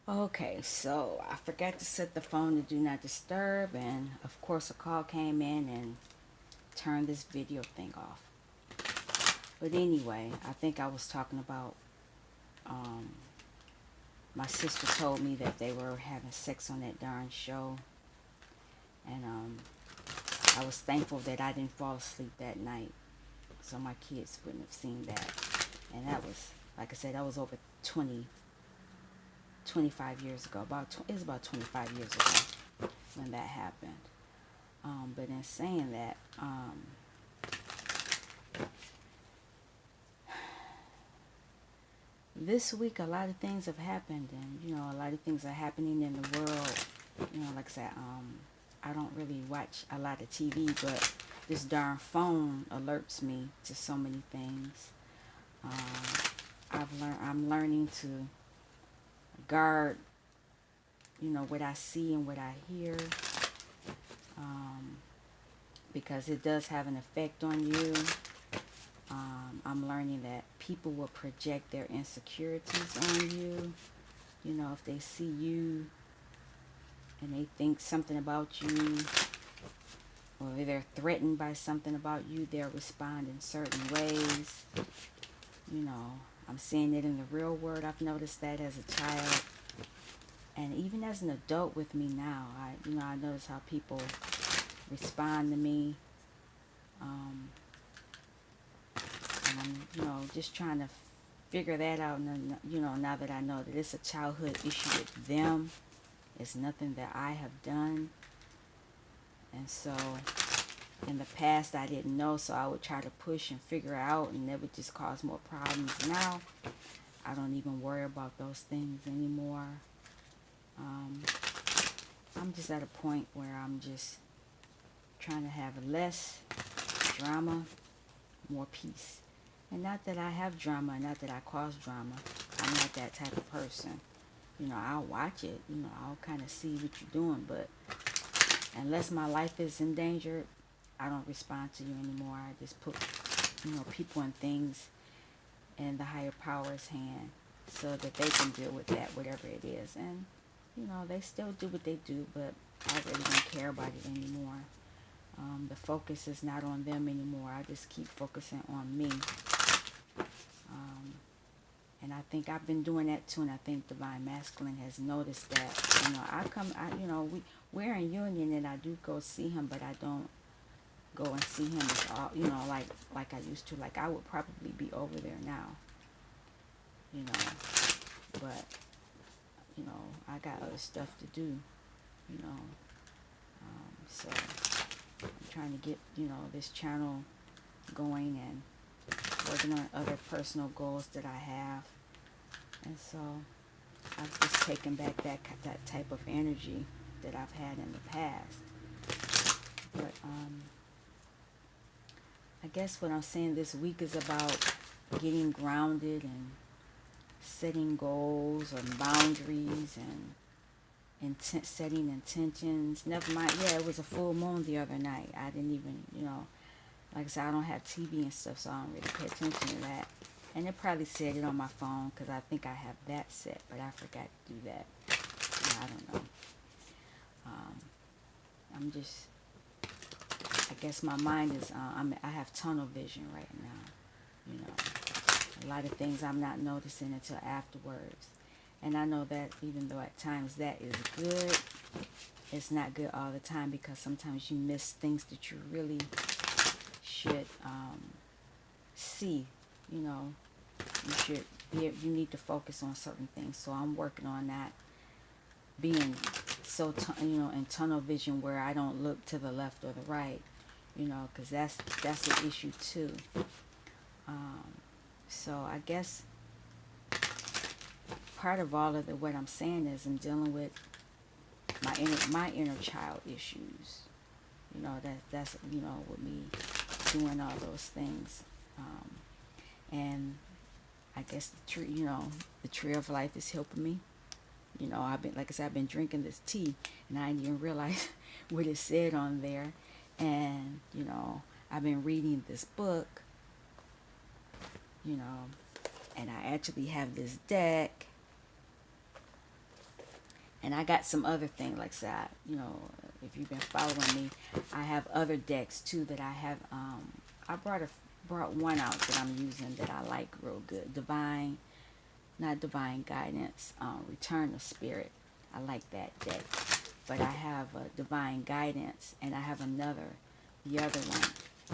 Okay, so I forgot to set the phone to do not disturb, and of course, a call came in and turned this video thing off. But anyway, I think I was talking about um, my sister told me that they were having sex on that darn show, and I was thankful that I didn't fall asleep that night, so my kids wouldn't have seen that. And that was, like I said, that was over 25 years ago. It was about 25 years ago when that happened. But in saying that, this week a lot of things have happened, and a lot of things are happening in the world. Like I said, I don't really watch a lot of TV, but this darn phone alerts me to so many things. I'm learning to guard, what I see and what I hear, um, because it does have an effect on you. I'm learning that people will project their insecurities on you. If they see you and they think something about you, or they're threatened by something about you, they'll respond in certain ways. You know, I'm seeing it in the real world. I've noticed that as a child, and even as an adult with me now. I notice how people respond to me. Um, and I'm, just trying to figure that out. And now that I know that it's a childhood issue with them, it's nothing that I have done. And so in the past I didn't know, so I would try to push and figure out, and that would just cause more problems. Now I don't even worry about those things anymore. um, I'm just at a point where I'm just trying to have less drama, more peace. And not that I have drama, not that I cause drama. I'm not that type of person. I'll watch it, I'll kind of see what you're doing, but unless my life is in danger, I don't respond to you anymore. I just put, people and things in the higher power's hand so that they can deal with that, whatever it is. And, they still do what they do, but I really don't care about it anymore. The focus is not on them anymore. I just keep focusing on me. Um, and I think I've been doing that too, and I think Divine Masculine has noticed that. We're in union, and I do go see him, but I don't go and see him as all, like I used to. Like I would probably be over there now, you know, but I got other stuff to do, you know. So I'm trying to get, this channel going and working on other personal goals that I have. And so I've just taken back that type of energy that I've had in the past. But I guess what I'm saying this week is about getting grounded and setting goals and boundaries and setting intentions. Never mind, yeah, it was a full moon the other night. I didn't even, like I said, I don't have TV and stuff, so I don't really pay attention to that. And it probably said it on my phone because I think I have that set, but I forgot to do that. Yeah, I don't know. Um, I'm just, I guess my mind is, I have tunnel vision right now. A lot of things I'm not noticing until afterwards. And I know that even though at times that is good, it's not good all the time, because sometimes you miss things that you really should see. You should you need to focus on certain things. So I'm working on that, being so in tunnel vision where I don't look to the left or the right, because that's an issue too. So I guess part of all of what I'm saying is I'm dealing with my inner child issues. That's with me doing all those things. And I guess the tree of life is helping me. I've been, like I said, I've been drinking this tea, and I didn't even realize what it said on there. And I've been reading this book. And I actually have this deck. And I got some other things, like I said, if you've been following me, I have other decks too that I have. I brought one out that I'm using that I like real good. Not divine guidance. Return of spirit. I like that deck. But I have a divine guidance, and I have the other one.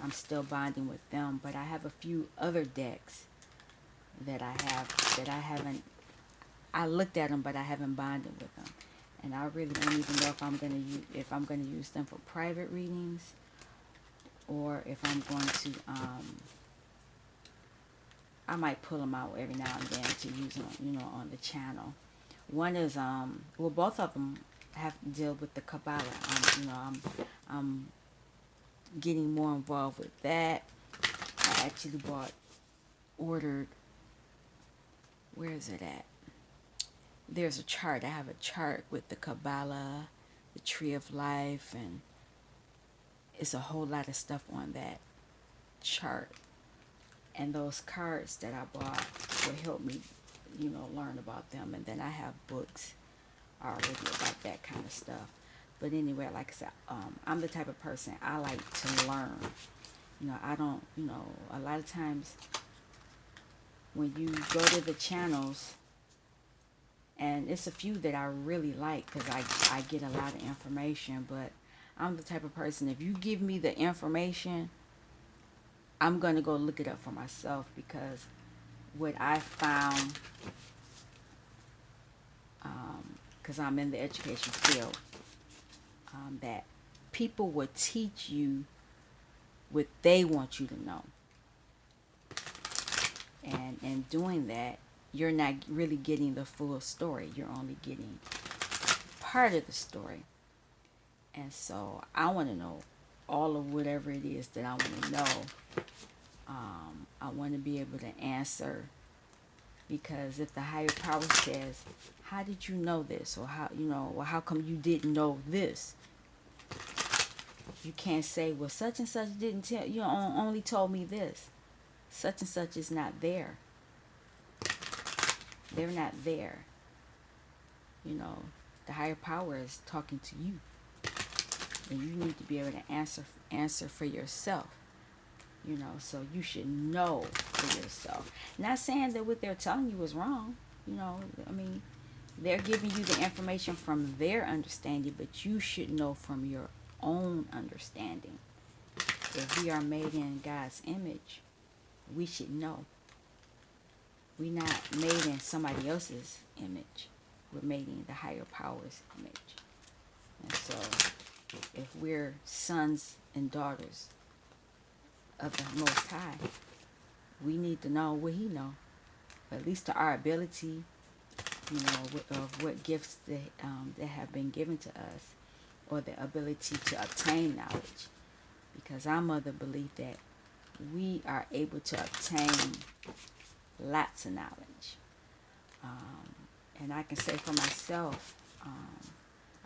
I'm still bonding with them, but I have a few other decks that I haven't. I looked at them, but I haven't bonded with them, and I really don't even know if I'm gonna use them for private readings, or if I'm going to. I might pull them out every now and then to use them, on the channel. One is both of them have to deal with the Kabbalah. I'm getting more involved with that. I actually ordered. Where is it at? There's a chart. I have a chart with the Kabbalah, the Tree of Life, and it's a whole lot of stuff on that chart. And those cards that I bought will help me, learn about them. And then I have books already about that kind of stuff. But anyway, like I said, I'm the type of person, I like to learn. I don't, a lot of times when you go to the channels, and it's a few that I really like because I get a lot of information, but I'm the type of person, if you give me the information, I'm going to go look it up for myself, because what I found, because I'm in the education field, that people will teach you what they want you to know. And in doing that, you're not really getting the full story. You're only getting part of the story. And so I want to know all of whatever it is that I want to know. I want to be able to answer, because if the higher power says, how did you know this? Or how come you didn't know this? You can't say, well, such and such didn't tell you, only told me this. Such and such is not there. They're not there. The higher power is talking to you, and you need to be able to answer for yourself. So you should know for yourself. Not saying that what they're telling you is wrong. They're giving you the information from their understanding, but you should know from your own understanding. If we are made in God's image, we should know. We're not made in somebody else's image. We're made in the higher power's image. And so, if we're sons and daughters of the Most High, we need to know what He knows, at least to our ability, of what gifts that have been given to us, or the ability to obtain knowledge. Because I'm of the belief that we are able to obtain lots of knowledge. And I can say for myself,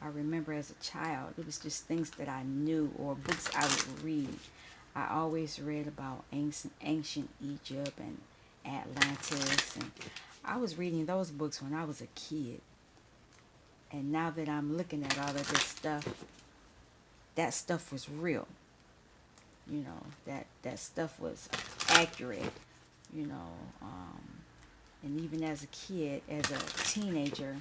I remember as a child, it was just things that I knew, or books I would read. I always read about ancient Egypt and Atlantis, and I was reading those books when I was a kid. And now that I'm looking at all of this stuff, that stuff was real. That stuff was accurate. And even as a kid, as a teenager,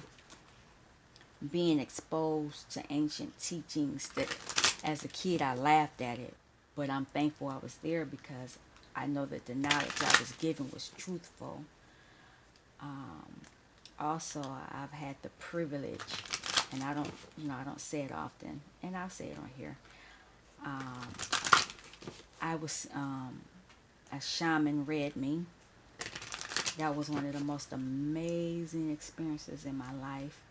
being exposed to ancient teachings, that as a kid I laughed at it, but I'm thankful I was there, because I know that the knowledge I was given was truthful. Also, I've had the privilege, and I don't say it often, and I'll say it on here. I was a shaman read me. That was one of the most amazing experiences in my life.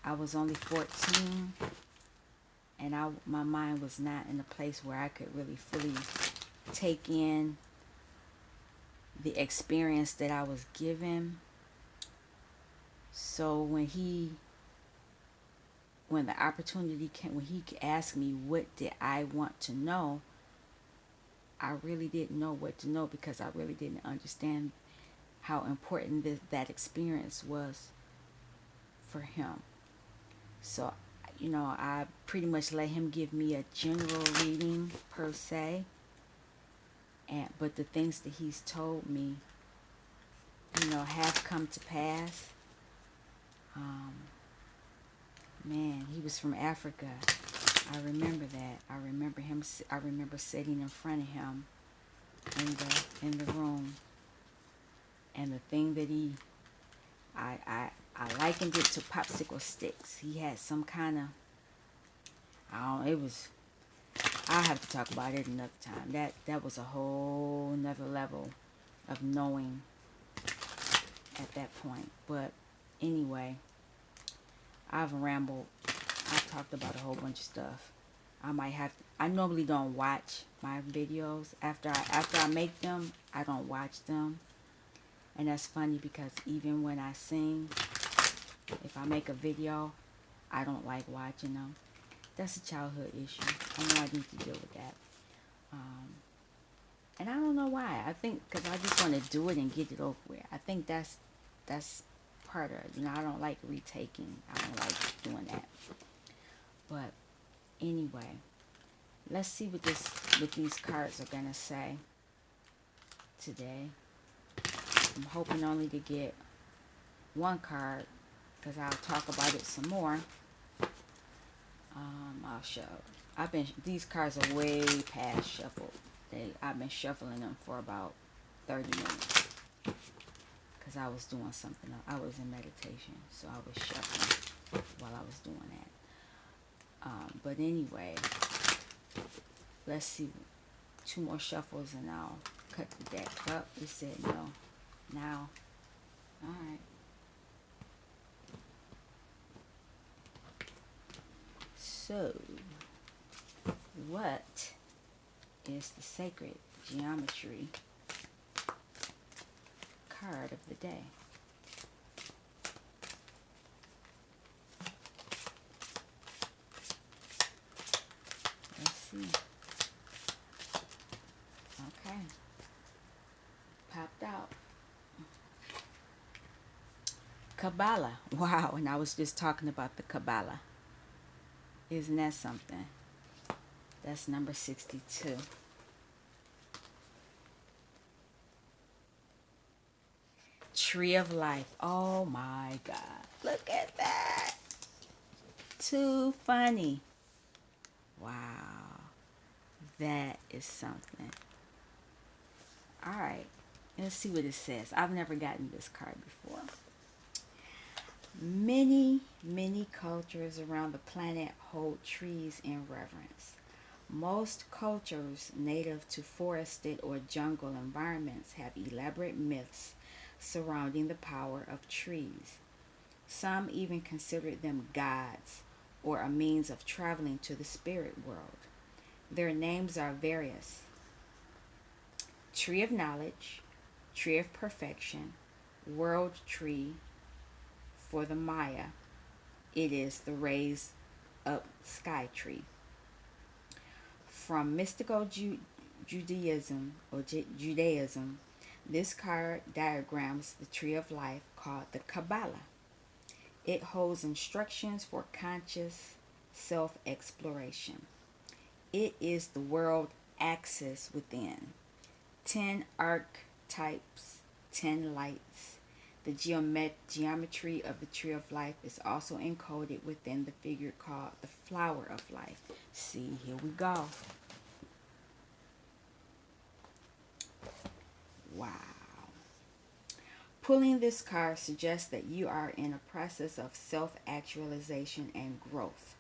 I was only 14, and my mind was not in a place where I could really fully take in the experience that I was given. So when the opportunity came, when he asked me what did I want to know, I really didn't know what to know, because I really didn't understand how important that experience was for him. So, I pretty much let him give me a general reading per se. But the things that he's told me, have come to pass. Um, Man, he was from Africa. I remember that. I remember him. I remember sitting in front of him in the room, and the thing that I likened it to popsicle sticks. He had some kind of, I don't. It was. I have to talk about it another time. That was a whole another level of knowing at that point. But anyway, I've rambled. I've talked about a whole bunch of stuff. I normally don't watch my videos after I make them. I don't watch them, and that's funny because even when I sing, if I make a video, I don't like watching them. That's a childhood issue. I know I need to deal with that. Um, and I don't know why. I think because I just want to do it and get it over with. I think that's part of it. I don't like retaking. I don't like doing that. But anyway, let's see what these cards are gonna say today. I'm hoping only to get one card because I'll talk about it some more. I'll show. These cards are way past shuffled. I've been shuffling them for about 30 minutes because I was doing something else. I was in meditation, so I was shuffling while I was doing that. But anyway, let's see. 2 more shuffles and I'll cut the deck up. It said no. Now, all right. So, what is the sacred geometry card of the day? Let's see. Okay. Popped out. Kabbalah. Wow, and I was just talking about the Kabbalah. Isn't that something? That's number 62. Tree of Life. Oh my God. Look at that. Too funny. Wow. That is something. Alright. Let's see what it says. I've never gotten this card before. Many cultures around the planet hold trees in reverence. Most cultures native to forested or jungle environments have elaborate myths surrounding the power of trees. Some even consider them gods or a means of traveling to the spirit world. Their names are various: Tree of Knowledge, Tree of Perfection, World Tree. For the Maya, it is the raised up sky tree. From mystical Judaism, this card diagrams the tree of life called the Kabbalah. It holds instructions for conscious self-exploration. It is the world axis within. 10 archetypes, 10 lights. The geometry of the tree of life is also encoded within the figure called the flower of life. See, here we go. Wow. Pulling this card suggests that you are in a process of self-actualization and growth.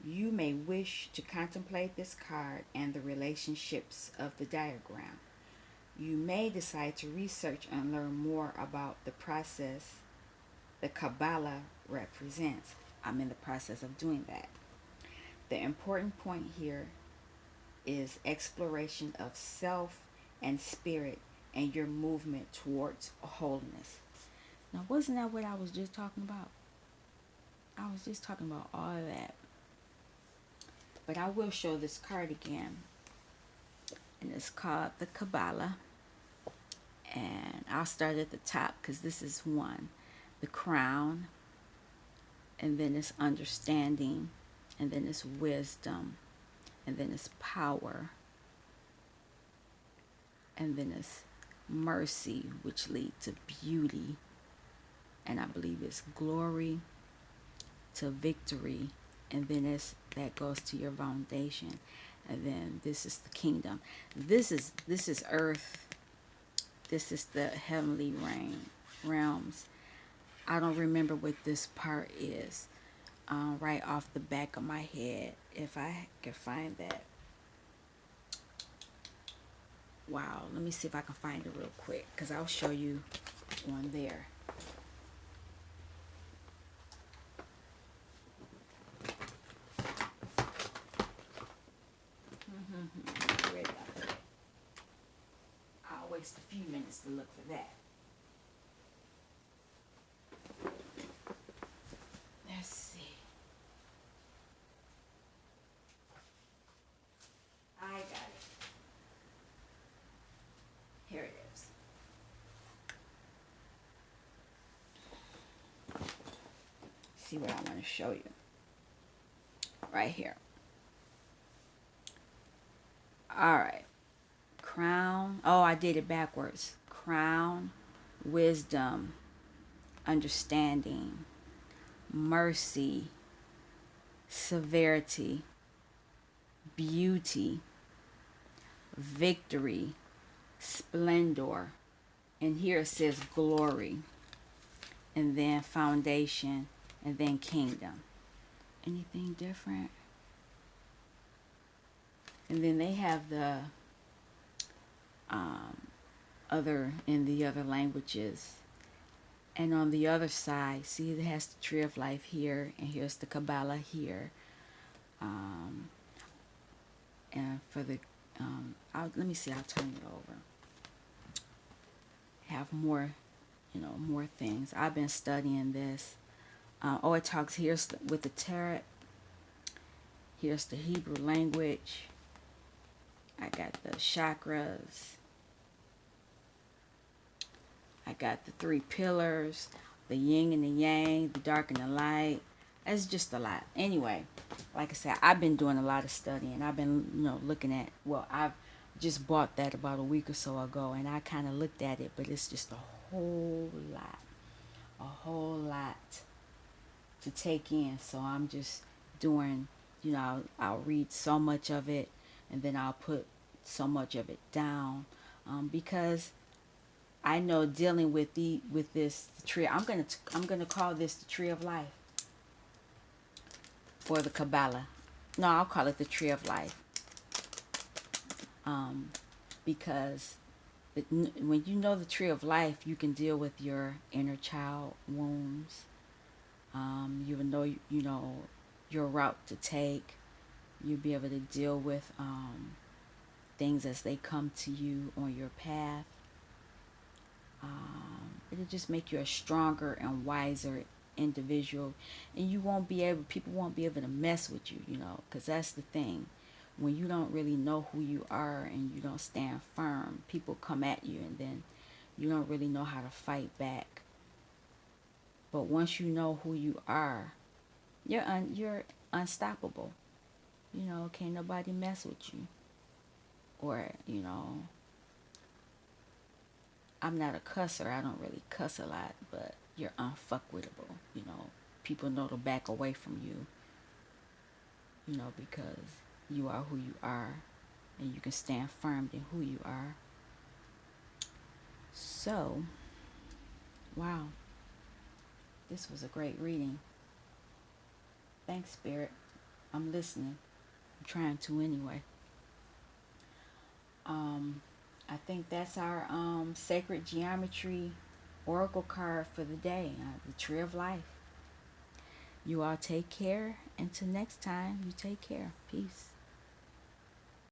You may wish to contemplate this card and the relationships of the diagram. You may decide to research and learn more about the process the Kabbalah represents. I'm in the process of doing that. The important point here is exploration of self and spirit and your movement towards wholeness. Now, wasn't that what I was just talking about? I was just talking about all of that. But I will show this card again. And it's called the Kabbalah. And I'll start at the top because this is one. The crown, and then it's understanding, and then it's wisdom, and then it's power, and then it's mercy, which lead to beauty, and I believe it's glory to victory, and then that goes to your foundation, and then this is the kingdom. This is earth. This is the heavenly realms. I don't remember what this part is right off the back of my head. If I can find that. Wow, let me see if I can find it real quick, because I'll show you on there. I'll waste a few minutes to look for that. Let's see. I got it. Here it is. See what I want to show you. Right here. Alright. Crown. Oh, I did it backwards. Crown, wisdom, understanding, mercy, severity, beauty, victory, splendor. And here it says glory. And then foundation. And then kingdom. Anything different? And then they have the other in the other languages. And on the other side, see, it has the tree of life here, and here's the Kabbalah here. And for the let me see, I'll turn it over. Have more, more things. I've been studying this. It talks here's with the tarot. Here's the Hebrew language. I got the chakras. I got the 3 pillars, the yin and the yang, the dark and the light. It's just a lot. Anyway, like I said, I've been doing a lot of studying. I've been, looking at, I've just bought that about a week or so ago, and I kind of looked at it, but it's just a whole lot to take in. So I'm just doing, I'll read so much of it, and then I'll put so much of it down, because I know dealing with the tree. I'm gonna call this the tree of life, or the Kabbalah. No, I'll call it the tree of life, because when you know the tree of life, you can deal with your inner child wounds. You will know, your route to take. You'll be able to deal with things as they come to you on your path. It'll just make you a stronger and wiser individual, and people won't be able to mess with you, because that's the thing. When you don't really know who you are and you don't stand firm, people come at you, and then you don't really know how to fight back. But once you know who you are, you're unstoppable. Can't nobody mess with you. Or, I'm not a cusser. I don't really cuss a lot, but you're unfuckwittable. People know to back away from you, because you are who you are, and you can stand firm in who you are. So, wow. This was a great reading. Thanks, Spirit. I'm listening. I'm trying to anyway. I think that's our sacred geometry oracle card for the day, the Tree of Life. You all take care. Until next time, you take care. Peace.